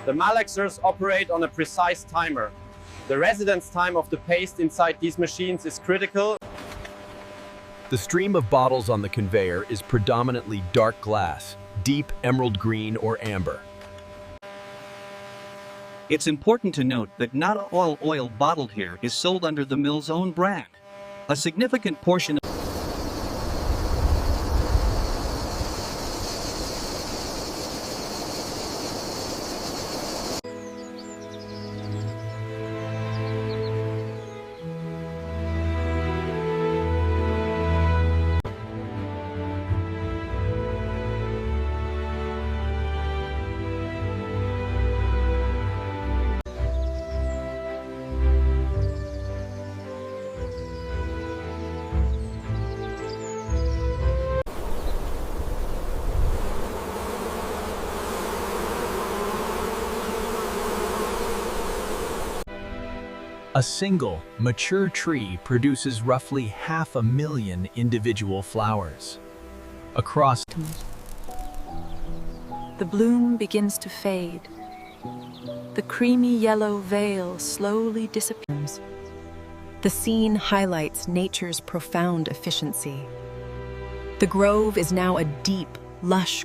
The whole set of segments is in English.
The malaxers operate on a precise timer. The residence time of the paste inside these machines is critical. The stream of bottles on the conveyor is predominantly dark glass, deep emerald green or amber. It's important to note that not all oil bottled here is sold under the mill's own brand. A significant portion of A single, mature tree produces roughly 500,000 individual flowers. Across The bloom begins to fade. The creamy yellow veil slowly disappears. The scene highlights nature's profound efficiency. The grove is now a deep, lush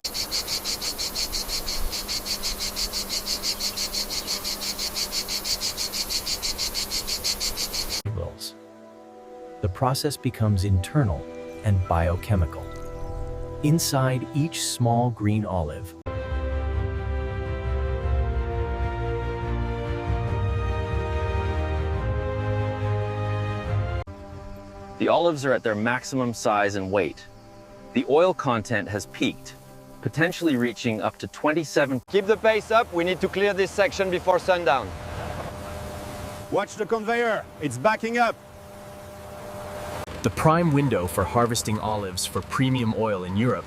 The process becomes internal and biochemical. Inside each small green olive, The olives are at their maximum size and weight. The oil content has peaked, potentially reaching up to 27. Keep the pace up, we need to clear this section before sundown. Watch the conveyor, it's backing up. the prime window for harvesting olives for premium oil in Europe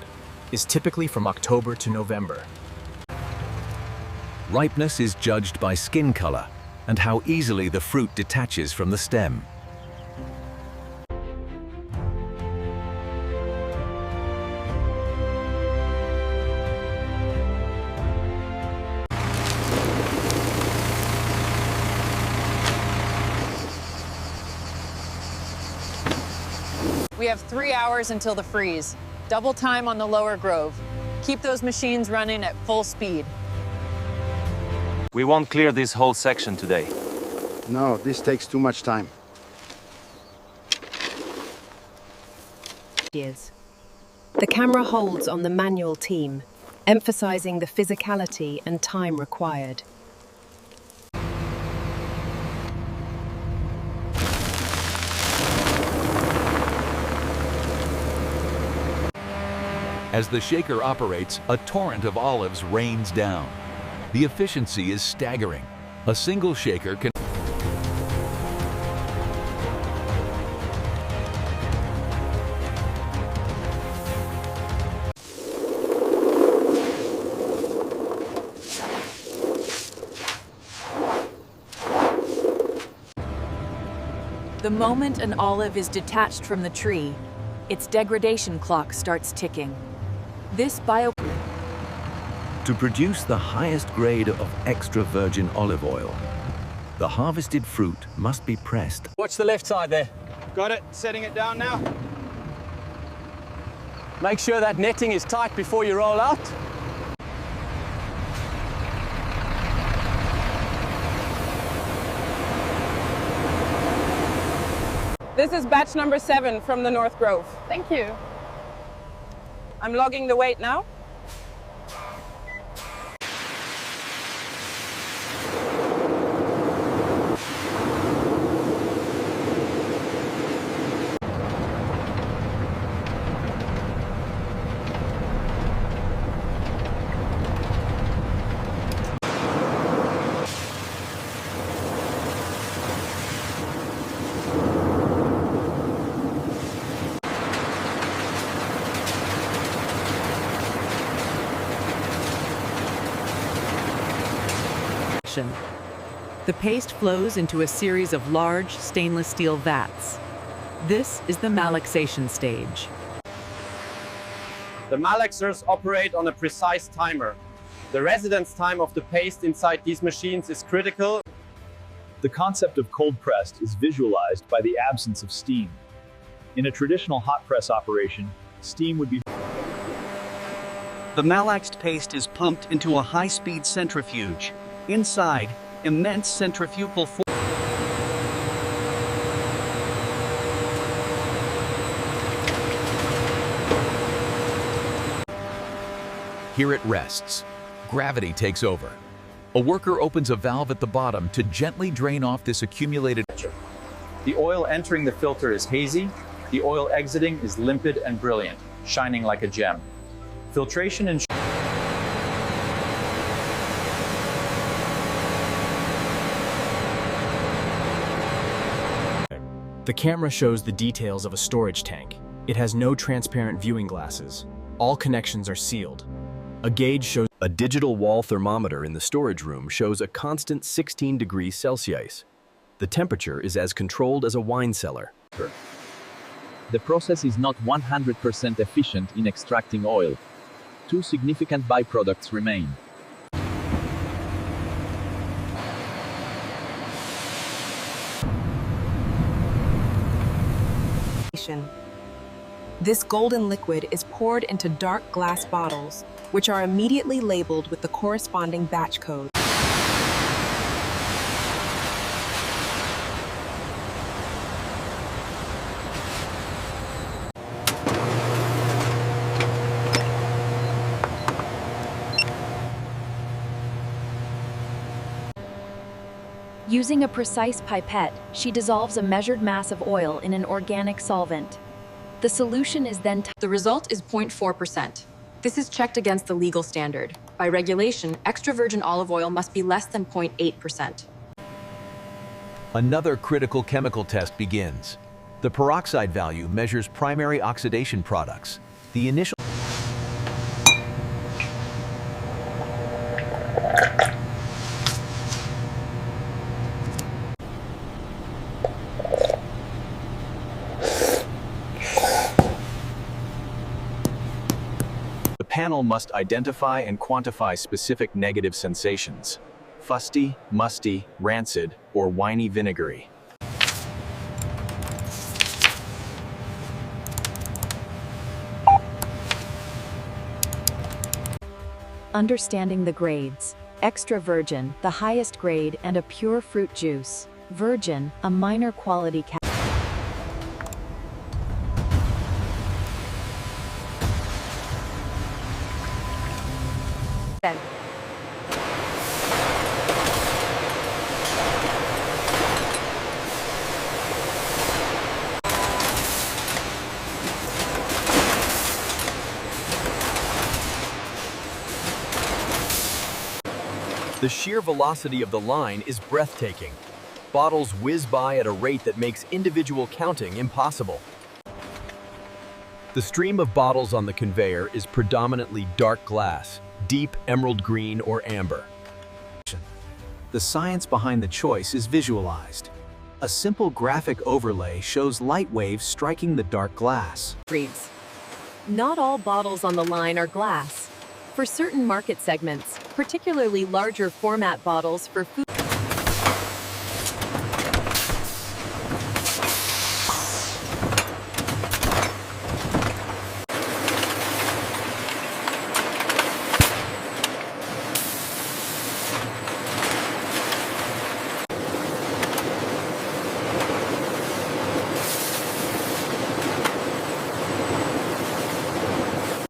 is typically from October to November. Ripeness is judged by skin color and how easily the fruit detaches from the stem. We have 3 hours until the freeze. Double time on the lower grove. Keep those machines running at full speed. We won't clear this whole section today. No, this takes too much time. The camera holds on the manual team, emphasizing the physicality and time required. As the shaker operates, a torrent of olives rains down. The efficiency is staggering. A single shaker can The moment an olive is detached from the tree, its degradation clock starts ticking. To produce the highest grade of extra virgin olive oil, the harvested fruit must be pressed. Watch the left side there. Got it, setting it down now. Make sure that netting is tight before you roll out. This is batch number 7 from the North Grove. Thank you. I'm logging the weight now. The paste flows into a series of large stainless steel vats. This is the malaxation stage. The malaxers operate on a precise timer. The residence time of the paste inside these machines is critical. The concept of cold pressed is visualized by the absence of steam. In a traditional hot press operation, steam would be. The malaxed paste is pumped into a high-speed centrifuge. Inside, immense centrifugal force. Here it rests. Gravity takes over. A worker opens a valve at the bottom to gently drain off this accumulated. The oil entering the filter is hazy. The oil exiting is limpid and brilliant, shining like a gem. Filtration and The camera shows the details of a storage tank. It has no transparent viewing glasses. All connections are sealed. A gauge shows. A digital wall thermometer in the storage room shows a constant 16 degrees Celsius. The temperature is as controlled as a wine cellar. The process is not 100% efficient in extracting oil. Two significant byproducts remain. This golden liquid is poured into dark glass bottles, which are immediately labeled with the corresponding batch code. Using a precise pipette, she dissolves a measured mass of oil in an organic solvent. The solution is then The result is 0.4%. This is checked against the legal standard. By regulation, extra virgin olive oil must be less than 0.8%. Another critical chemical test begins. The peroxide value measures primary oxidation products. The initial The panel must identify and quantify specific negative sensations: fusty, musty, rancid, or winey vinegary. understanding the grades. Extra virgin, the highest grade and a pure fruit juice. Virgin, a minor quality The sheer velocity of the line is breathtaking. Bottles whiz by at a rate that makes individual counting impossible. The stream of bottles on the conveyor is predominantly dark glass, deep emerald green or amber. The science behind the choice is visualized. A simple graphic overlay shows light waves striking the dark glass. Reads, not all bottles on the line are glass. For certain market segments, particularly larger format bottles for food.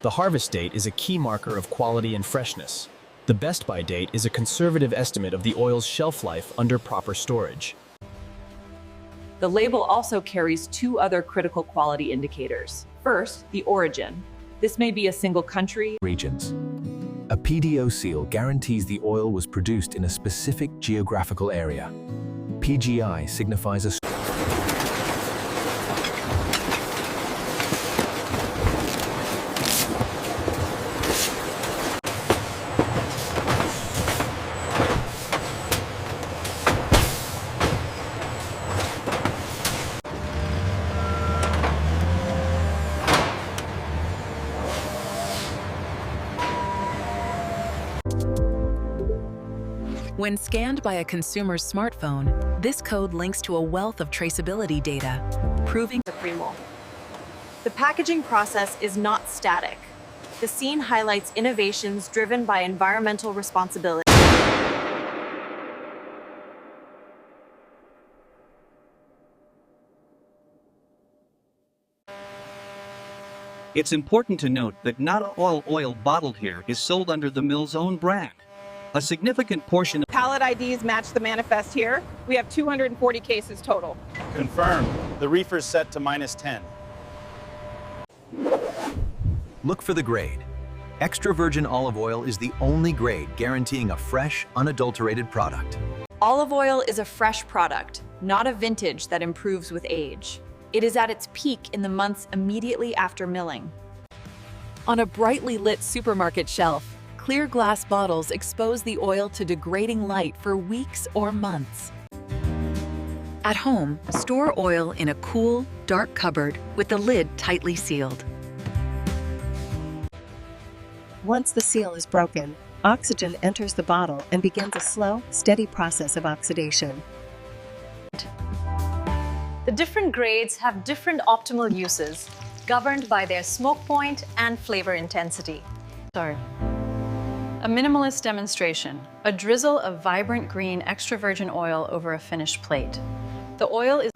The harvest date is a key marker of quality and freshness. The best by date is a conservative estimate of the oil's shelf life under proper storage. The label also carries two other critical quality indicators. First, the origin. This may be a single country. Regions. A PDO seal guarantees the oil was produced in a specific geographical area. PGI signifies a When scanned by a consumer's smartphone, this code links to a wealth of traceability data, proving The packaging process is not static. The scene highlights innovations driven by environmental responsibility. It's important to note that not all oil bottled here is sold under the mill's own brand. A significant portion of Pallet IDs match the manifest here. We have 240 cases total. Confirmed. The reefer's set to -10. Look for the grade. Extra virgin olive oil is the only grade guaranteeing a fresh, unadulterated product. Olive oil is a fresh product, not a vintage that improves with age. It is at its peak in the months immediately after milling. On a brightly lit supermarket shelf, clear glass bottles expose the oil to degrading light for weeks or months. At home, store oil in a cool, dark cupboard with the lid tightly sealed. Once the seal is broken, oxygen enters the bottle and begins a slow, steady process of oxidation. The different grades have different optimal uses, governed by their smoke point and flavor intensity. A minimalist demonstration, a drizzle of vibrant green extra virgin oil over a finished plate. The oil is